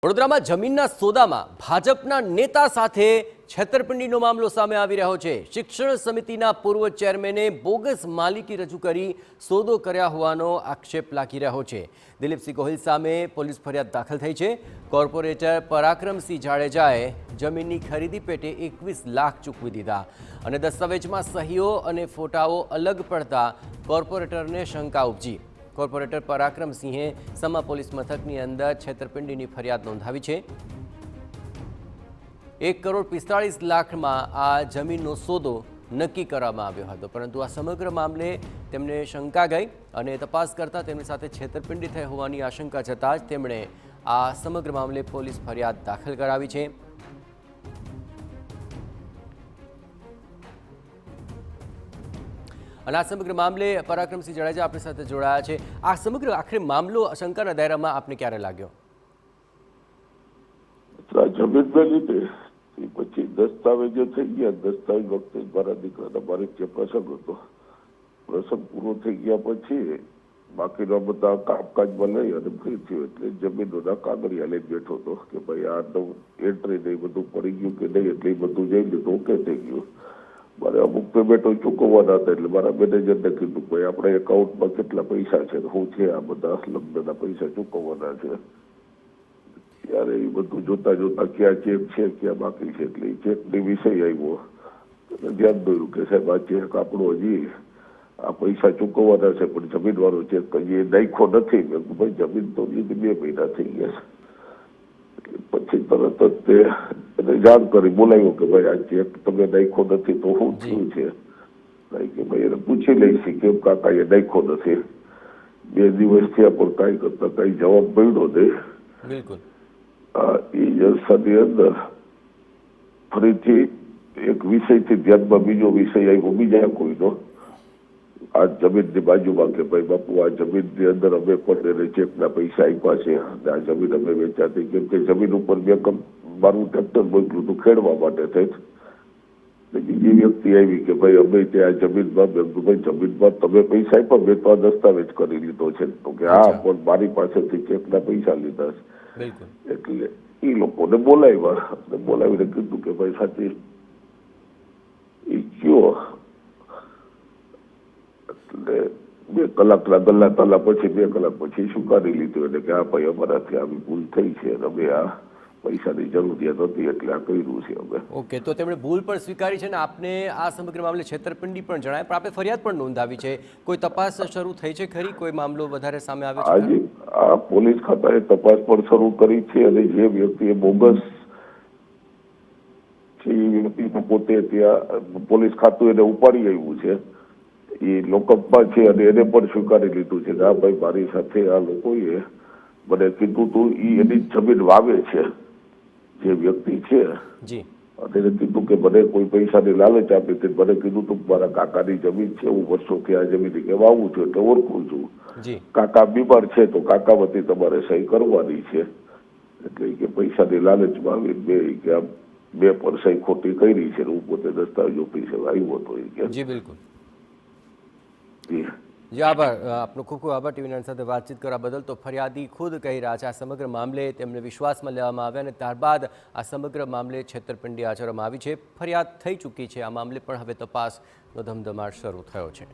વડોદરામાં જમીનના સોદામાં ભાજપના નેતા સાથે છેતરપિંડીનો મામલો સામે આવી રહ્યો છે। શિક્ષણ સમિતિના પૂર્વ ચેરમેને બોગસ માલિકી રજૂ કરી સોદો કર્યા હોવાનો આક્ષેપ લાગી રહ્યો છે। દિલીપસિંહ ગોહિલ સામે પોલીસ ફરિયાદ દાખલ થઈ છે। કોર્પોરેટર પરાક્રમસિંહ જાડેજાએ જમીનની ખરીદી પેટે 21 લાખ ચૂકવી દીધા અને દસ્તાવેજમાં સહીઓ અને ફોટાઓ અલગ પડતા કોર્પોરેટરને શંકા ઉપજી। કોર્પોરેટર પરાક્રમસિંહે સમા પોલીસ મથકની અંદર છેતરપિંડીની ફરિયાદ નોંધાવી છે। 1,45 લાખમાં આ જમીનનો સોદો નક્કી કરવામાં આવ્યો હતો, પરંતુ આ સમગ્ર મામલે તેમને શંકા ગઈ અને તપાસ કરતા તેમની સાથે છેતરપિંડી થઈ હોવાની આશંકા જતાં જ તેમણે આ સમગ્ર મામલે પોલીસ ફરિયાદ દાખલ કરાવી છે। અને આ સમગ્ર મામલે પરાક્રમસિંહ જાડેજા આપણી સાથે જોડાયા છે। આ સમગ્ર આખરે મામલો શંકાના દાયરામાં આપને ક્યારે લાગ્યો? જમીનને લીધે પછી દસ્તાવેજો થઈ ગયા। દસ્તાવેજ વખતે મારા દીકરાના મારે જે પ્રસંગ હતો, પ્રસંગ પૂરો થઈ ગયા પછી બાકીના બધા કામકાજમાં લઈ અને ફ્રી થયો એટલે જમીનોના કાગળિયા લઈને બેઠો હતો કે ભાઈ આ એન્ટ્રી નહીં બધું પડી ગયું કે નહીં, એટલે એ બધું જઈ લીધું, ઓકે થઈ ગયું। મારે અમુક પેમેન્ટો ચૂકવવાના હતા એટલે મારા મેનેજરને કીધું ભાઈ આપણે એકાઉન્ટમાં કેટલા પૈસા છે, શું છે, આ બધા લગ્નના પૈસા ચૂકવવાના છે। ત્યારે એ બધું જોતા જોતા ક્યાં ચેક છે ક્યાં બાકી છે, એટલે એ ચેકની વિષય આવ્યો એટલે ધ્યાન દોર્યું કે સાહેબ આ ચેક આપણો હજી આ પૈસા ચૂકવવાના છે પણ જમીનવાળો ચેક હજી નાખ્યો નથી। મેં કીધું ભાઈ જમીન તો 2 મહિના થઈ ગયા છે। પછી તરત જ તે એને જાણ કરી બોલાવ્યો કે ભાઈ આ ચેક તમે નાખ્યો નથી તો શું થયું છે, કે ભાઈ એને પૂછી લઈશી કેમ કાકા એ નાખ્યો નથી। 2 દિવસ થયા પણ કાંઈ કરતા કાંઈ જવાબ મળ્યો નહીં। બિલકુલ એ જલસાની અંદર ફરીથી એક વિષયથી ધ્યાનમાં બીજો વિષય આવ્યો બીજા કોઈનો, આ જમીનની બાજુમાં કે ભાઈ બાપુ આ જમીનની અંદર અમે પણ એને ચેકના પૈસા આપ્યા છે અને આ જમીન અમે વેચાતી, કેમ કે જમીન ઉપર મેં મારું ટ્રેક્ટર મોકલું હતું ખેડવા માટે થઈ જ। બીજી વ્યક્તિ આવી કે ભાઈ અમે ત્યાં જમીનમાં ભાઈ જમીનમાં તમે પૈસા આપ્યા, મેં તો આ દસ્તાવેજ કરી લીધો છે, તો કે હા પણ મારી પાસેથી ચેકના પૈસા લીધા છે। એટલે એ લોકોને બોલાવીને કીધું કે ભાઈ સાચી એ કયો, એટલે 2 કલાકના ગલ્લા તાલા પછી 2 કલાક પછી સ્વીકારી લીધું એટલે કે હા ભાઈ અમારાથી આવી ભૂલ થઈ છે અને અમે આ પૈસાની જરૂરિયાત હતી એટલે આ કર્યું છે અમે। ઓકે, તો તેમણે ભૂલ પણ સ્વીકારી છે ને આપને આ સમગ્ર મામલે છેતરપિંડી પણ જણાય, પણ આપણે ફરિયાદ પણ નોંધાવી છે। કોઈ તપાસ શરૂ થઈ છે ખરી? કોઈ મામલો વધારે સામે આવ્યો છે? આજે આ પોલીસ ખાતાએ તપાસ પણ શરૂ કરી છે અને જે વ્યક્તિએ બોગસ છે એ વ્યક્તિ પોતે ત્યાં પોલીસ ખાતું એને ઉપાડી આવ્યું છે, એ લોકઅપમાં છે અને એને પણ સ્વીકારી લીધું છે કે હા ભાઈ મારી સાથે આ લોકોએ મને કીધું તું એની જમીન વાવે છે જે વ્યક્તિ છે જી, એને કીધું કે મને કોઈ પૈસાની લાલચ આપી હતી, મને કીધું તું મારા કાકાની જમીન છે, હું વર્ષોથી આ જમીન કે વાવું છું એટલે ઓળખું છું, કાકા બીમાર છે તો કાકા વતી તમારે સહી કરવાની છે, એટલે કે પૈસાની લાલચમાં આવીને કે બે પર સહી ખોટી કરી છે, હું પોતે દસ્તાવેજ ઓફિસે આવ્યો હતો કે જી બિલકુલ જી આભાર આપનો ખૂબ ખૂબ આભાર ટીવી9 સાથે વાતચીત કરવા બદલ। તો ફરિયાદી ખુદ કહી રહ્યા છે આ સમગ્ર મામલે તેમને વિશ્વાસમાં લેવામાં આવ્યા અને ત્યારબાદ આ સમગ્ર મામલે છેતરપિંડી આચરવામાં આવી છે। ફરિયાદ થઈ ચૂકી છે, આ મામલે પણ હવે તપાસનો ધમધમાટ શરૂ થયો છે।